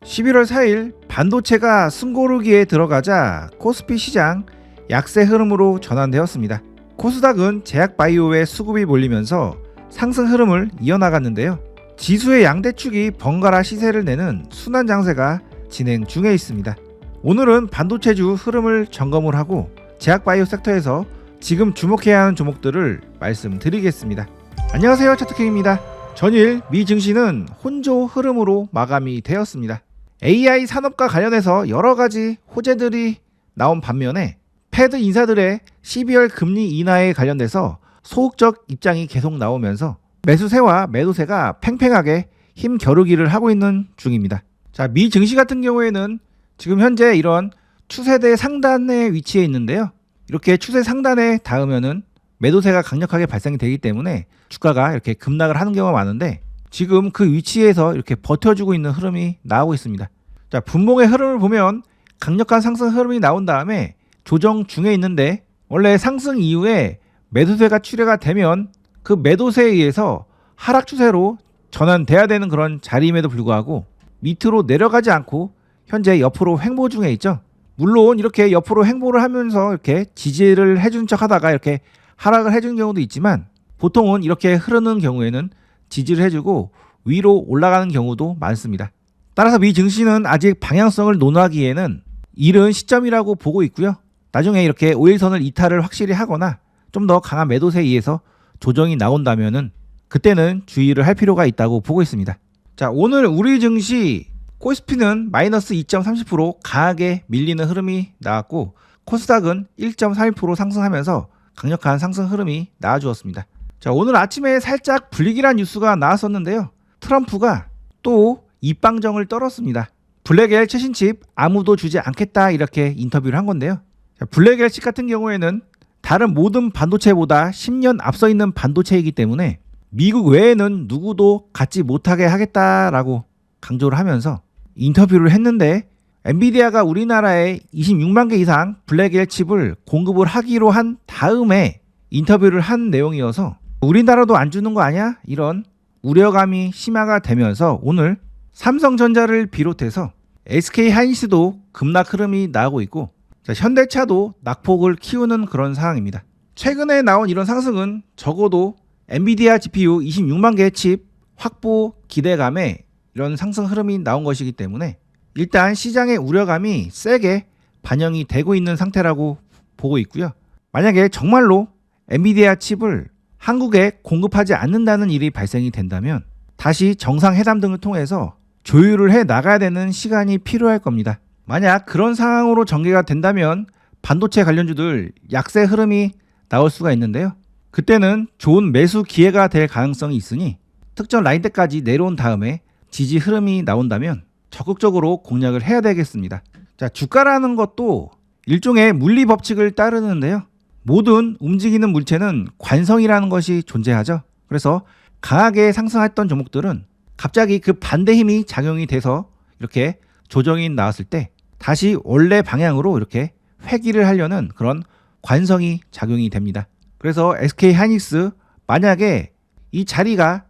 11월 4일 반도체가 숨고르기에 들어가자 코스피 시장 약세 흐름으로 전환되었습니다. 코스닥은 제약바이오의 수급이 몰리면서 상승 흐름을 이어나갔는데요. 지수의 양대축이 번갈아 시세를 내는 순환 장세가 진행 중에 있습니다. 오늘은 반도체주 흐름을 점검을 하고 제약바이오 섹터에서 지금 주목해야 하는 종목들을 말씀드리겠습니다. 안녕하세요, 차트킹입니다. 전일 미 증시는 혼조 흐름으로 마감이 되었습니다. AI 산업과 관련해서 여러가지 호재들이 나온 반면에 패드 인사들의 12월 금리 인하에 관련돼서 소극적 입장이 계속 나오면서 매수세와 매도세가 팽팽하게 힘 겨루기를 하고 있는 중입니다. 자, 미 증시 같은 경우에는 지금 현재 이런 추세대 상단에 위치해 있는데요. 이렇게 추세 상단에 닿으면은 매도세가 강력하게 발생이 되기 때문에 주가가 이렇게 급락을 하는 경우가 많은데 지금 그 위치에서 이렇게 버텨주고 있는 흐름이 나오고 있습니다. 자, 분봉의 흐름을 보면 강력한 상승 흐름이 나온 다음에 조정 중에 있는데 원래 상승 이후에 매도세가 출회가 되면 그 매도세에 의해서 하락 추세로 전환돼야 되는 그런 자리임에도 불구하고 밑으로 내려가지 않고 현재 옆으로 횡보 중에 있죠. 물론 이렇게 옆으로 횡보를 하면서 이렇게 지지를 해준 척 하다가 이렇게 하락을 해준 경우도 있지만 보통은 이렇게 흐르는 경우에는 지지를 해주고 위로 올라가는 경우도 많습니다. 따라서 미 증시는 아직 방향성을 논하기에는 이른 시점이라고 보고 있고요. 나중에 이렇게 5일선을 이탈을 확실히 하거나 좀 더 강한 매도세에 의해서 조정이 나온다면은 그때는 주의를 할 필요가 있다고 보고 있습니다. 자, 오늘 우리 증시 코스피는 마이너스 2.30% 강하게 밀리는 흐름이 나왔고 코스닥은 1.31% 상승하면서 강력한 상승 흐름이 나와주었습니다. 자, 오늘 아침에 살짝 불리기란 뉴스가 나왔었는데요. 트럼프가 또 입방정을 떨었습니다. 블랙엘 최신칩 아무도 주지 않겠다 이렇게 인터뷰를 한 건데요. 자, 블랙엘 칩 같은 경우에는 다른 모든 반도체보다 10년 앞서 있는 반도체이기 때문에 미국 외에는 누구도 갖지 못하게 하겠다라고 강조를 하면서 인터뷰를 했는데 엔비디아가 우리나라에 26만 개 이상 블랙엘 칩을 공급을 하기로 한 다음에 인터뷰를 한 내용이어서 우리나라도 안 주는 거 아니야? 이런 우려감이 심화가 되면서 오늘 삼성전자를 비롯해서 SK하이닉스도 급락 흐름이 나오고 있고 자, 현대차도 낙폭을 키우는 그런 상황입니다. 최근에 나온 이런 상승은 적어도 엔비디아 GPU 26만 개 칩 확보 기대감에 이런 상승 흐름이 나온 것이기 때문에 일단 시장의 우려감이 세게 반영이 되고 있는 상태라고 보고 있고요. 만약에 정말로 엔비디아 칩을 한국에 공급하지 않는다는 일이 발생이 된다면 다시 정상회담 등을 통해서 조율을 해 나가야 되는 시간이 필요할 겁니다. 만약 그런 상황으로 전개가 된다면 반도체 관련주들 약세 흐름이 나올 수가 있는데요. 그때는 좋은 매수 기회가 될 가능성이 있으니 특정 라인대까지 내려온 다음에 지지 흐름이 나온다면 적극적으로 공략을 해야 되겠습니다. 자, 주가라는 것도 일종의 물리 법칙을 따르는데요. 모든 움직이는 물체는 관성이라는 것이 존재하죠. 그래서 강하게 상승했던 종목들은 갑자기 그 반대 힘이 작용이 돼서 이렇게 조정이 나왔을 때 다시 원래 방향으로 이렇게 회귀를 하려는 그런 관성이 작용이 됩니다. 그래서 SK하이닉스 만약에 이 자리가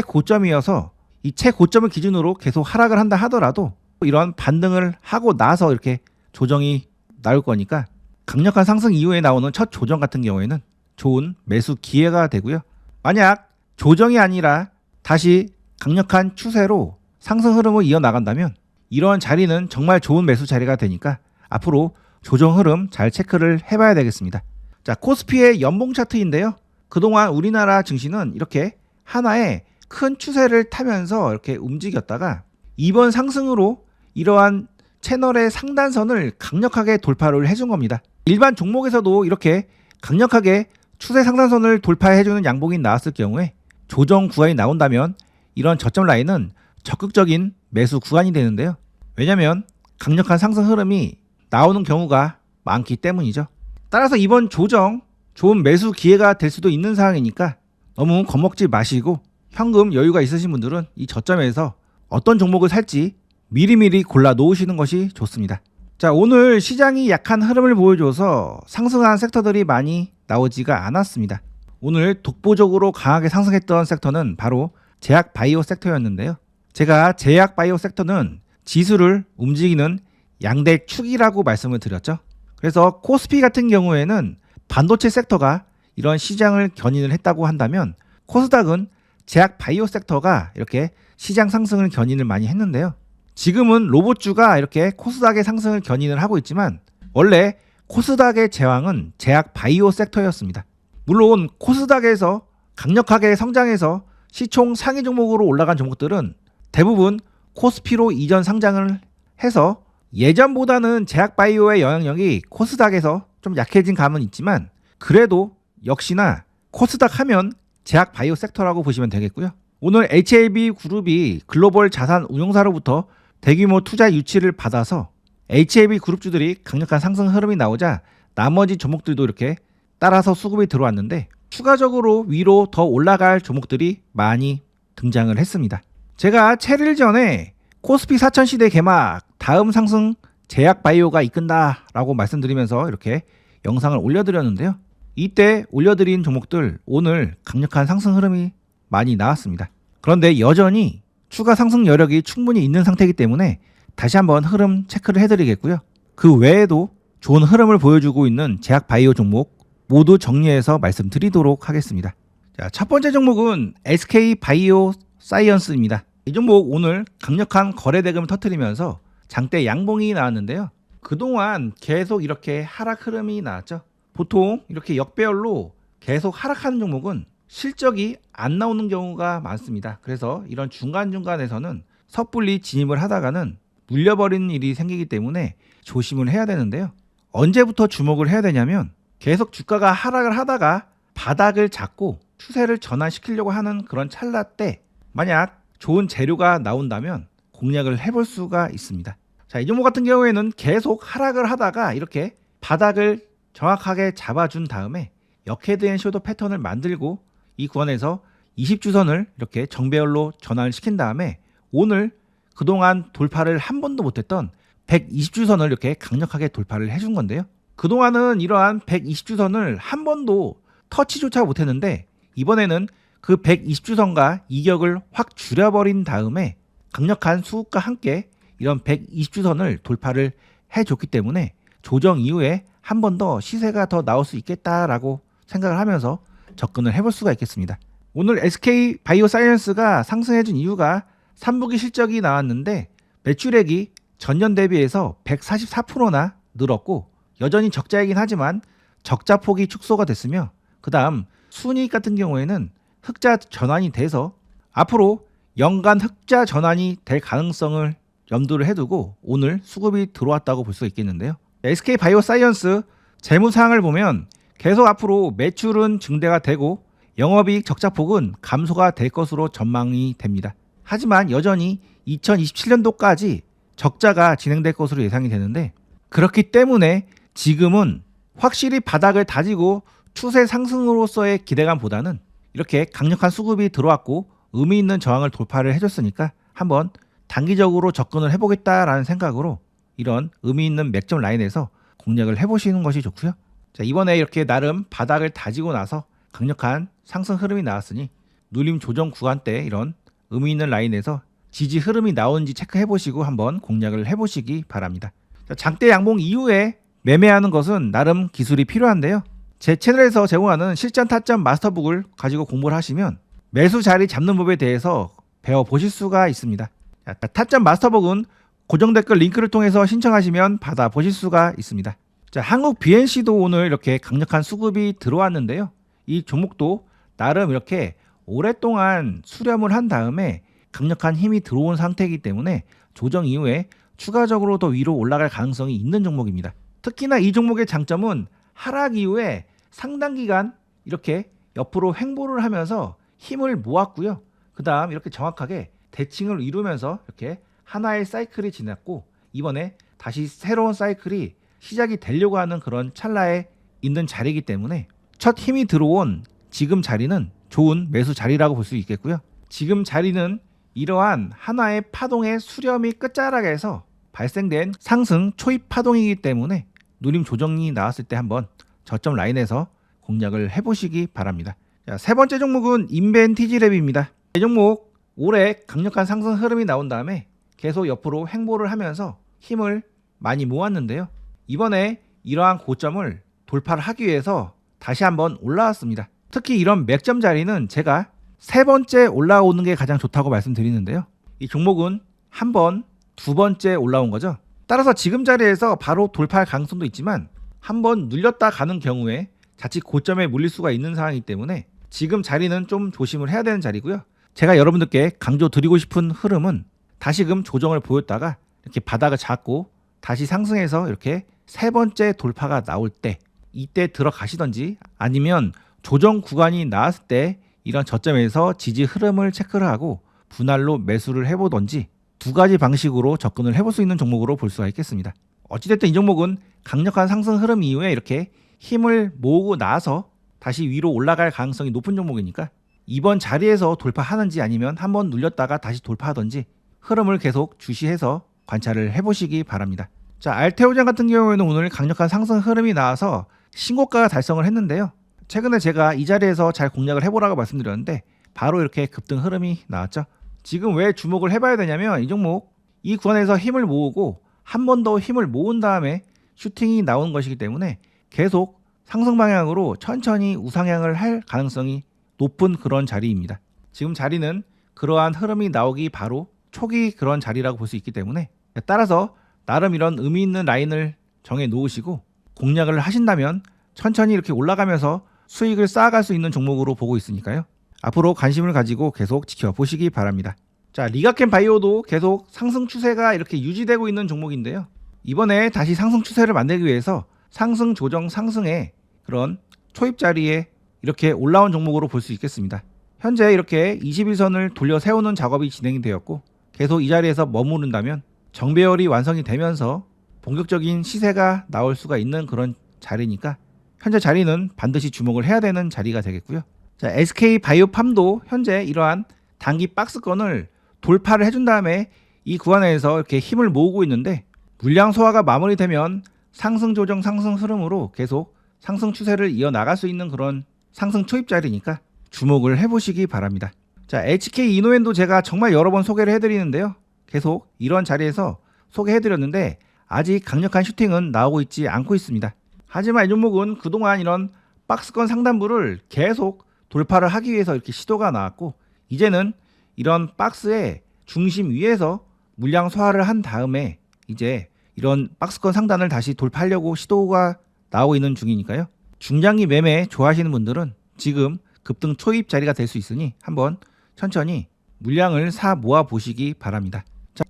최고점이어서 이 최고점을 기준으로 계속 하락을 한다 하더라도 이런 반등을 하고 나서 이렇게 조정이 나올 거니까 강력한 상승 이후에 나오는 첫 조정 같은 경우에는 좋은 매수 기회가 되고요. 만약 조정이 아니라 다시 강력한 추세로 상승 흐름을 이어나간다면 이런 자리는 정말 좋은 매수 자리가 되니까 앞으로 조정 흐름 잘 체크를 해봐야 되겠습니다. 자, 코스피의 연봉 차트인데요. 그동안 우리나라 증시는 이렇게 하나의 큰 추세를 타면서 이렇게 움직였다가 이번 상승으로 이러한 채널의 상단선을 강력하게 돌파를 해준 겁니다. 일반 종목에서도 이렇게 강력하게 추세 상단선을 돌파해주는 양봉이 나왔을 경우에 조정 구간이 나온다면 이런 저점 라인은 적극적인 매수 구간이 되는데요. 왜냐하면 강력한 상승 흐름이 나오는 경우가 많기 때문이죠. 따라서 이번 조정 좋은 매수 기회가 될 수도 있는 상황이니까 너무 겁먹지 마시고 현금 여유가 있으신 분들은 이 저점에서 어떤 종목을 살지 미리미리 골라 놓으시는 것이 좋습니다. 자, 오늘 시장이 약한 흐름을 보여줘서 상승한 섹터들이 많이 나오지가 않았습니다. 오늘 독보적으로 강하게 상승했던 섹터는 바로 제약 바이오 섹터였는데요. 제가 제약 바이오 섹터는 지수를 움직이는 양대 축이라고 말씀을 드렸죠. 그래서 코스피 같은 경우에는 반도체 섹터가 이런 시장을 견인을 했다고 한다면 코스닥은 제약 바이오 섹터가 이렇게 시장 상승을 견인을 많이 했는데요. 지금은 로봇주가 이렇게 코스닥의 상승을 견인을 하고 있지만 원래 코스닥의 제왕은 제약 바이오 섹터였습니다. 물론 코스닥에서 강력하게 성장해서 시총 상위 종목으로 올라간 종목들은 대부분 코스피로 이전 상장을 해서 예전보다는 제약 바이오의 영향력이 코스닥에서 좀 약해진 감은 있지만 그래도 역시나 코스닥 하면 제약 바이오 섹터라고 보시면 되겠고요. 오늘 HLB 그룹이 글로벌 자산 운용사로부터 대규모 투자 유치를 받아서 HLB 그룹주들이 강력한 상승 흐름이 나오자 나머지 종목들도 이렇게 따라서 수급이 들어왔는데 추가적으로 위로 더 올라갈 종목들이 많이 등장을 했습니다. 제가 7일 전에 코스피 4000 시대 개막 다음 상승 제약 바이오가 이끈다 라고 말씀드리면서 이렇게 영상을 올려드렸는데요. 이때 올려드린 종목들 오늘 강력한 상승 흐름이 많이 나왔습니다. 그런데 여전히 추가 상승 여력이 충분히 있는 상태이기 때문에 다시 한번 흐름 체크를 해드리겠고요. 그 외에도 좋은 흐름을 보여주고 있는 제약 바이오 종목 모두 정리해서 말씀드리도록 하겠습니다. 자, 첫 번째 종목은 SK 바이오 사이언스입니다. 이 종목 오늘 강력한 거래 대금을 터뜨리면서 장대 양봉이 나왔는데요. 그동안 계속 이렇게 하락 흐름이 나왔죠. 보통 이렇게 역배열로 계속 하락하는 종목은 실적이 안 나오는 경우가 많습니다. 그래서 이런 중간중간에서는 섣불리 진입을 하다가는 물려버리는 일이 생기기 때문에 조심을 해야 되는데요. 언제부터 주목을 해야 되냐면 계속 주가가 하락을 하다가 바닥을 잡고 추세를 전환시키려고 하는 그런 찰나 때 만약 좋은 재료가 나온다면 공략을 해볼 수가 있습니다. 자, 이 종목 같은 경우에는 계속 하락을 하다가 이렇게 바닥을 정확하게 잡아준 다음에 역헤드앤 숄더 패턴을 만들고 이 구간에서 20주선을 이렇게 정배열로 전환을 시킨 다음에 오늘 그동안 돌파를 한 번도 못했던 120주선을 이렇게 강력하게 돌파를 해준 건데요. 그동안은 이러한 120주선을 한 번도 터치조차 못했는데 이번에는 그 120주선과 이격을 확 줄여버린 다음에 강력한 수급과 함께 이런 120주선을 돌파를 해줬기 때문에 조정 이후에 한 번 더 시세가 더 나올 수 있겠다라고 생각을 하면서 접근을 해볼 수가 있겠습니다. 오늘 SK 바이오 사이언스가 상승해준 이유가 3분기 실적이 나왔는데 매출액이 전년 대비해서 144%나 늘었고 여전히 적자이긴 하지만 적자 폭이 축소가 됐으며 그 다음 순이익 같은 경우에는 흑자 전환이 돼서 앞으로 연간 흑자 전환이 될 가능성을 염두를 해두고 오늘 수급이 들어왔다고 볼 수 있겠는데요. SK 바이오 사이언스 재무 사항을 보면 계속 앞으로 매출은 증대가 되고 영업이익 적자폭은 감소가 될 것으로 전망이 됩니다. 하지만 여전히 2027년도까지 적자가 진행될 것으로 예상이 되는데 그렇기 때문에 지금은 확실히 바닥을 다지고 추세 상승으로서의 기대감보다는 이렇게 강력한 수급이 들어왔고 의미 있는 저항을 돌파를 해줬으니까 한번 단기적으로 접근을 해보겠다라는 생각으로 이런 의미 있는 맥점 라인에서 공략을 해보시는 것이 좋고요. 자, 이번에 이렇게 나름 바닥을 다지고 나서 강력한 상승 흐름이 나왔으니 눌림 조정 구간 때 이런 의미 있는 라인에서 지지 흐름이 나오는지 체크해보시고 한번 공략을 해보시기 바랍니다. 자, 장대 양봉 이후에 매매하는 것은 나름 기술이 필요한데요. 제 채널에서 제공하는 실전 타점 마스터북을 가지고 공부를 하시면 매수 자리 잡는 법에 대해서 배워보실 수가 있습니다. 자, 타점 마스터북은 고정 댓글 링크를 통해서 신청하시면 받아보실 수가 있습니다. 자, 한국 BNC도 오늘 이렇게 강력한 수급이 들어왔는데요. 이 종목도 나름 이렇게 오랫동안 수렴을 한 다음에 강력한 힘이 들어온 상태이기 때문에 조정 이후에 추가적으로 더 위로 올라갈 가능성이 있는 종목입니다. 특히나 이 종목의 장점은 하락 이후에 상당 기간 이렇게 옆으로 횡보를 하면서 힘을 모았고요. 그 다음 이렇게 정확하게 대칭을 이루면서 이렇게 하나의 사이클이 지났고 이번에 다시 새로운 사이클이 시작이 되려고 하는 그런 찰나에 있는 자리이기 때문에 첫 힘이 들어온 지금 자리는 좋은 매수 자리라고 볼 수 있겠고요. 지금 자리는 이러한 하나의 파동의 수렴이 끝자락에서 발생된 상승 초입 파동이기 때문에 누림 조정이 나왔을 때 한번 저점 라인에서 공략을 해보시기 바랍니다. 자, 세 번째 종목은 인벤티지랩입니다. 이 종목 올해 강력한 상승 흐름이 나온 다음에 계속 옆으로 횡보를 하면서 힘을 많이 모았는데요. 이번에 이러한 고점을 돌파를 하기 위해서 다시 한번 올라왔습니다. 특히 이런 맥점 자리는 제가 세 번째 올라오는 게 가장 좋다고 말씀드리는데요. 이 종목은 한 번, 두 번째 올라온 거죠. 따라서 지금 자리에서 바로 돌파할 가능성도 있지만 한번 눌렸다 가는 경우에 자칫 고점에 물릴 수가 있는 상황이기 때문에 지금 자리는 좀 조심을 해야 되는 자리고요. 제가 여러분들께 강조드리고 싶은 흐름은 다시금 조정을 보였다가 이렇게 바닥을 잡고 다시 상승해서 이렇게 세 번째 돌파가 나올 때 이때 들어가시던지 아니면 조정 구간이 나왔을 때 이런 저점에서 지지 흐름을 체크를 하고 분할로 매수를 해보던지 두 가지 방식으로 접근을 해볼 수 있는 종목으로 볼 수가 있겠습니다. 어찌됐든 이 종목은 강력한 상승 흐름 이후에 이렇게 힘을 모으고 나서 다시 위로 올라갈 가능성이 높은 종목이니까 이번 자리에서 돌파하는지 아니면 한번 눌렸다가 다시 돌파하던지 흐름을 계속 주시해서 관찰을 해보시기 바랍니다. 자, 알테오젠 같은 경우에는 오늘 강력한 상승 흐름이 나와서 신고가 달성을 했는데요. 최근에 제가 이 자리에서 잘 공략을 해보라고 말씀드렸는데 바로 이렇게 급등 흐름이 나왔죠. 지금 왜 주목을 해봐야 되냐면 이 종목 이 구간에서 힘을 모으고 한 번 더 힘을 모은 다음에 슈팅이 나오는 것이기 때문에 계속 상승 방향으로 천천히 우상향을 할 가능성이 높은 그런 자리입니다. 지금 자리는 그러한 흐름이 나오기 바로 초기 그런 자리라고 볼 수 있기 때문에 따라서 나름 이런 의미 있는 라인을 정해 놓으시고 공략을 하신다면 천천히 이렇게 올라가면서 수익을 쌓아갈 수 있는 종목으로 보고 있으니까요. 앞으로 관심을 가지고 계속 지켜보시기 바랍니다. 자, 리가켄 바이오도 계속 상승 추세가 이렇게 유지되고 있는 종목인데요. 이번에 다시 상승 추세를 만들기 위해서 상승 조정 상승의 그런 초입 자리에 이렇게 올라온 종목으로 볼 수 있겠습니다. 현재 이렇게 21선을 돌려 세우는 작업이 진행이 되었고 계속 이 자리에서 머무른다면 정배열이 완성이 되면서 본격적인 시세가 나올 수가 있는 그런 자리니까 현재 자리는 반드시 주목을 해야 되는 자리가 되겠고요. 자, SK 바이오팜도 현재 이러한 단기 박스권을 돌파를 해준 다음에 이 구간에서 이렇게 힘을 모으고 있는데 물량 소화가 마무리되면 상승 조정 상승 흐름으로 계속 상승 추세를 이어나갈 수 있는 그런 상승 초입 자리니까 주목을 해보시기 바랍니다. 자, HK 이노엔도 제가 정말 여러 번 소개를 해드리는데요. 계속 이런 자리에서 소개해드렸는데 아직 강력한 슈팅은 나오고 있지 않고 있습니다. 하지만 이 종목은 그동안 이런 박스권 상단부를 계속 돌파를 하기 위해서 이렇게 시도가 나왔고 이제는 이런 박스의 중심 위에서 물량 소화를 한 다음에 이제 이런 박스권 상단을 다시 돌파하려고 시도가 나오고 있는 중이니까요. 중장기 매매 좋아하시는 분들은 지금 급등 초입 자리가 될 수 있으니 한번 천천히 물량을 사 모아 보시기 바랍니다.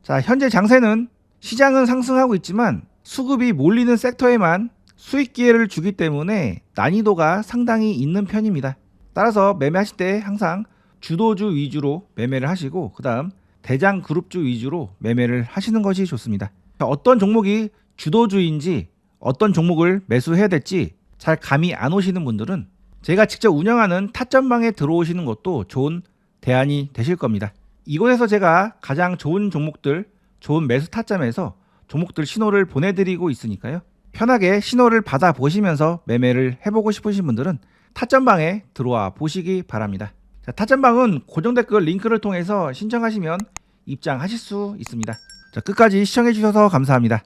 자, 현재 장세는 시장은 상승하고 있지만 수급이 몰리는 섹터에만 수익 기회를 주기 때문에 난이도가 상당히 있는 편입니다. 따라서 매매하실 때 항상 주도주 위주로 매매를 하시고 그 다음 대장 그룹주 위주로 매매를 하시는 것이 좋습니다. 어떤 종목이 주도주인지 어떤 종목을 매수해야 될지 잘 감이 안 오시는 분들은 제가 직접 운영하는 타점방에 들어오시는 것도 좋은 대안이 되실 겁니다. 이곳에서 제가 가장 좋은 종목들, 좋은 매수 타점에서 종목들 신호를 보내드리고 있으니까요. 편하게 신호를 받아 보시면서 매매를 해보고 싶으신 분들은 타점방에 들어와 보시기 바랍니다. 자, 타점방은 고정 댓글 링크를 통해서 신청하시면 입장하실 수 있습니다. 자, 끝까지 시청해 주셔서 감사합니다.